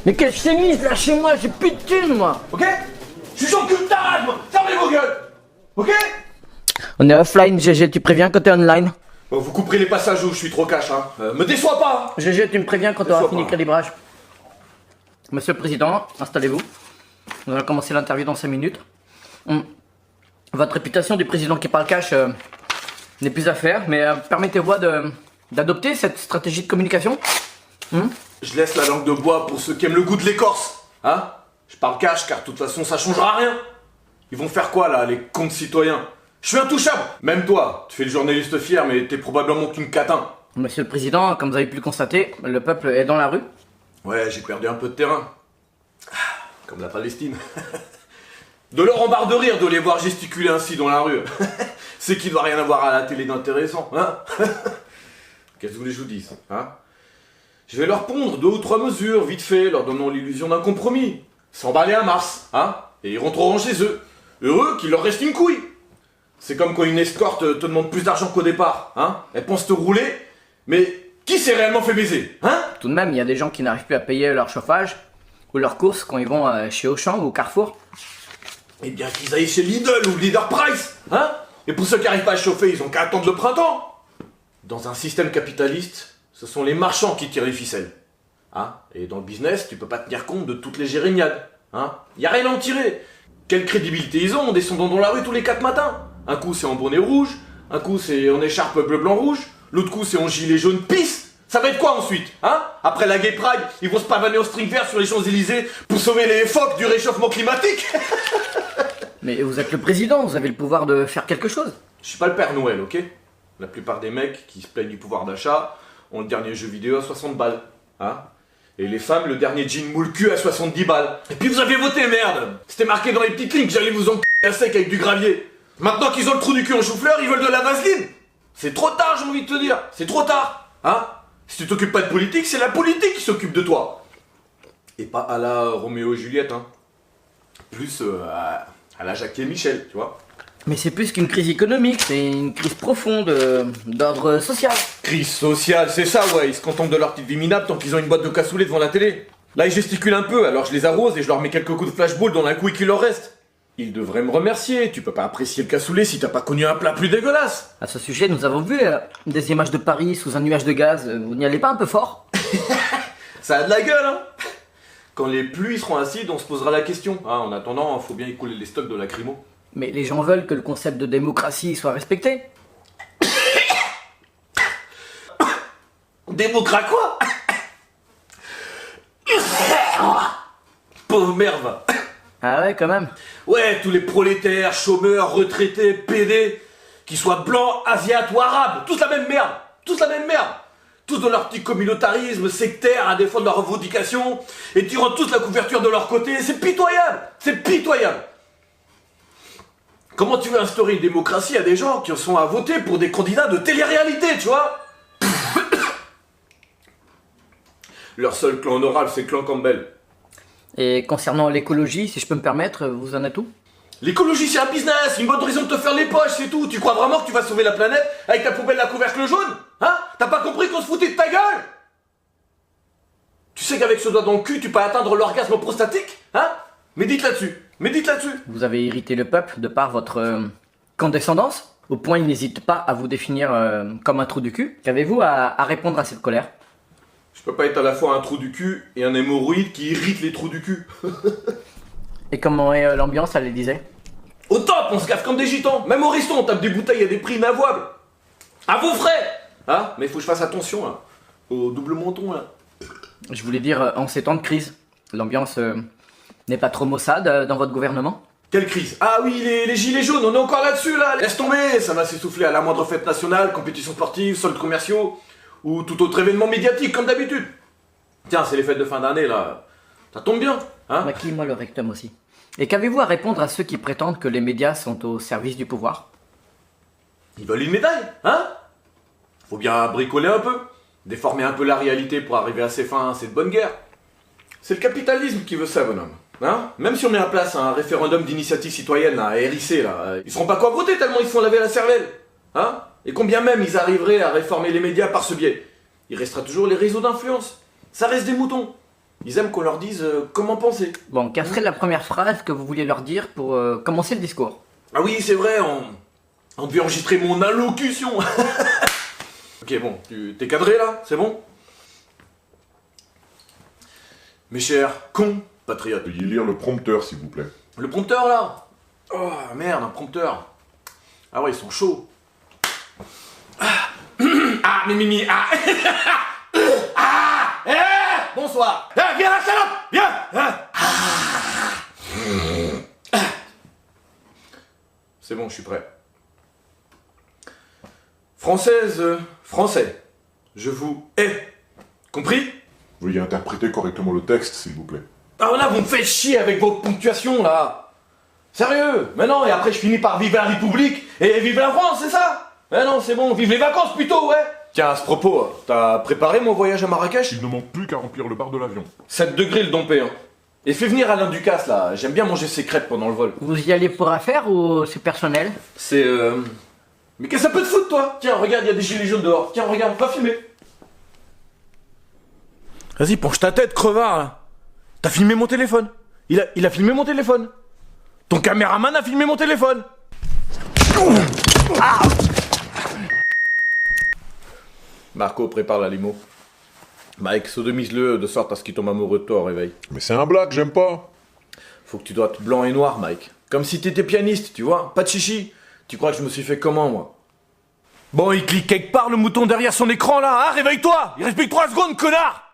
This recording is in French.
Mais quelle chemise, lâchez-moi, j'ai plus de thunes, moi. Ok? Je suis champion de tarade, moi. Fermez vos gueules. Ok? On est offline, GG, tu préviens quand t'es online. Bon, vous couperez les passages où je suis trop cash, hein. Me déçois pas, hein. GG, tu me préviens quand t'auras Déçois fini pas. le calibrage. Monsieur le Président, installez-vous. On va commencer l'interview dans 5 minutes. Votre réputation du président qui parle cash n'est plus à faire, mais permettez-moi d'adopter cette stratégie de communication. Je laisse la langue de bois pour ceux qui aiment le goût de l'écorce, hein. Je parle cash car de toute façon ça changera rien. Ils vont faire quoi là, les cons de citoyens? Je suis intouchable. Même toi, tu fais le journaliste fier mais t'es probablement qu'une catin. Monsieur le Président, comme vous avez pu le constater, le peuple est dans la rue. Ouais, j'ai perdu un peu de terrain. Ah, comme la Palestine. De leur embarre de rire de les voir gesticuler ainsi dans la rue. C'est qu'il doit rien avoir à la télé d'intéressant, hein. Qu'est-ce que vous voulez que je vous dise, hein? Je vais leur pondre 2 ou 3 mesures, vite fait, leur donnant l'illusion d'un compromis. S'emballer à mars, hein? Et ils rentreront chez eux. Heureux qu'il leur reste une couille. C'est comme quand une escorte te demande plus d'argent qu'au départ, hein? Elle pense te rouler, mais qui s'est réellement fait baiser, hein? Tout de même, il y a des gens qui n'arrivent plus à payer leur chauffage ou leurs courses quand ils vont chez Auchan ou Carrefour. Eh bien qu'ils aillent chez Lidl ou Leader Price, hein? Et pour ceux qui n'arrivent pas à chauffer, ils ont qu'à attendre le printemps. Dans un système capitaliste, ce sont les marchands qui tirent les ficelles. Hein? Et dans le business, tu peux pas tenir compte de toutes les jérémiades. Hein? Y a rien à en tirer. Quelle crédibilité ils ont en descendant dans la rue tous les 4 matins? Un coup c'est en bonnet rouge, un coup c'est en écharpe bleu-blanc-rouge, l'autre coup c'est en gilet jaune pisse. Ça va être quoi ensuite, hein? Après la Gay Pride, ils vont se pavaner au string vert sur les Champs-Élysées pour sauver les phoques du réchauffement climatique. Mais vous êtes le président, vous avez le pouvoir de faire quelque chose. Je suis pas le Père Noël, ok? La plupart des mecs qui se plaignent du pouvoir d'achat ont le dernier jeu vidéo à 60 balles, hein? Et les femmes, le dernier jean moule-cul à 70 balles. Et puis vous avez voté, merde! C'était marqué dans les petites lignes que j'allais vous en à sec avec du gravier. Maintenant qu'ils ont le trou du cul en chou-fleur, ils veulent de la vaseline! C'est trop tard, j'ai envie de te dire! C'est trop tard! Hein? Si tu t'occupes pas de politique, c'est la politique qui s'occupe de toi! Et pas à la Roméo et Juliette, hein? Plus à la Jackie et Michel, tu vois? Mais c'est plus qu'une crise économique, c'est une crise profonde d'ordre social. Crise sociale, c'est ça, ouais, ils se contentent de leur petite vie minable tant qu'ils ont une boîte de cassoulet devant la télé. Là, ils gesticulent un peu, alors je les arrose et je leur mets quelques coups de flashball dans la couille qui leur reste. Ils devraient me remercier, tu peux pas apprécier le cassoulet si t'as pas connu un plat plus dégueulasse. À ce sujet, nous avons vu des images de Paris sous un nuage de gaz, vous n'y allez pas un peu fort? Ça a de la gueule, hein. Quand les pluies seront acides, on se posera la question. Ah, en attendant, faut bien écouler les stocks de lacrymo. Mais les gens veulent que le concept de démocratie soit respecté. Démocrat quoi? Pauvre merde. Ah ouais, quand même. Ouais, tous les prolétaires, chômeurs, retraités, PD, qu'ils soient blancs, asiates ou arabes, tous la même merde. Tous la même merde. Tous dans leur petit communautarisme sectaire à défendre leurs revendications et tirant tous la couverture de leur côté. C'est pitoyable. C'est pitoyable. Comment tu veux instaurer une démocratie à des gens qui sont à voter pour des candidats de télé-réalité, tu vois? Leur seul clan honorable, c'est le clan Campbell. Et concernant l'écologie, si je peux me permettre, vous en êtes où? L'écologie, c'est un business, une bonne raison de te faire les poches, c'est tout. Tu crois vraiment que tu vas sauver la planète avec ta poubelle à couvercle jaune? Hein? T'as pas compris qu'on se foutait de ta gueule? Tu sais qu'avec ce doigt dans le cul, tu peux atteindre l'orgasme prostatique? Hein? Médite là-dessus. Médite là-dessus. Vous avez irrité le peuple de par votre condescendance, au point il n'hésite pas à vous définir comme un trou du cul. Qu'avez-vous à répondre à cette colère? Je peux pas être à la fois un trou du cul et un hémorroïde qui irrite les trous du cul. Et comment est l'ambiance, elle les disait? Au top, on se gaffe comme des gitans. Même au resto, on tape des bouteilles à des prix inavouables. À vos frais. Hein? Mais faut que je fasse attention, là. Au double menton, là. Je voulais dire, en ces temps de crise, l'ambiance n'est pas trop maussade dans votre gouvernement? Quelle crise? Ah oui, les gilets jaunes, on est encore là-dessus, là. Laisse tomber, ça va s'essouffler à la moindre fête nationale, compétition sportive, soldes commerciaux, ou tout autre événement médiatique, comme d'habitude. Tiens, c'est les fêtes de fin d'année, là. Ça tombe bien, hein? Maquille-moi le rectum aussi. Et qu'avez-vous à répondre à ceux qui prétendent que les médias sont au service du pouvoir? Ils veulent une médaille, hein? Faut bien bricoler un peu, déformer un peu la réalité pour arriver à ses fins, c'est de bonne guerre. C'est le capitalisme qui veut ça, bonhomme. Hein? Même si on met en place un référendum d'initiative citoyenne à RIC, là, ils seront pas quoi voter tellement ils se font laver la cervelle. Hein? Et combien même ils arriveraient à réformer les médias par ce biais? Il restera toujours les réseaux d'influence. Ça reste des moutons. Ils aiment qu'on leur dise comment penser. Bon, quelle serait la première phrase que vous vouliez leur dire pour commencer le discours? Ah oui, c'est vrai, on devait enregistrer mon allocution. Ok, bon, t'es cadré là? C'est bon? Mes chers compatriotes. Veuillez lire le prompteur, s'il vous plaît. Le prompteur là? Oh merde, un prompteur. Ah ouais, ils sont chauds. Ah, Mimi, ah. Ah, bonsoir. Ah, viens là, salope, viens. C'est bon, je suis prêt. Française, français, je vous hais. Compris? Veuillez interpréter correctement le texte, s'il vous plaît. Ah là, vous me faites chier avec vos ponctuations là. Sérieux? Mais non, et après je finis par vive la République et vive la France, c'est ça? Mais non, c'est bon, vive les vacances plutôt, ouais. Tiens, à ce propos, t'as préparé mon voyage à Marrakech? Il ne manque plus qu'à remplir le bar de l'avion. 7 degrés le dompé, hein. Et fais venir Alain Ducasse là, j'aime bien manger ses crêpes pendant le vol. Vous y allez pour affaire ou c'est personnel? C'est Mais qu'est-ce que ça peut te foutre toi? Tiens, regarde, il y a des gilets jaunes dehors. Tiens, regarde, va filmer. Vas-y, penche ta tête, crevard là. T'as filmé mon téléphone. Il a filmé mon téléphone. Ton caméraman a filmé mon téléphone. Ah Marco, prépare la limo. Mike, sodomise-le de sorte à ce qu'il tombe amoureux de toi au réveil. Mais c'est un blague, j'aime pas. Faut que tu dois être blanc et noir, Mike. Comme si t'étais pianiste, tu vois. Pas de chichi. Tu crois que je me suis fait comment, moi? Bon, il clique quelque part le mouton derrière son écran là, hein? Réveille-toi! Il reste plus que 3 secondes, connard!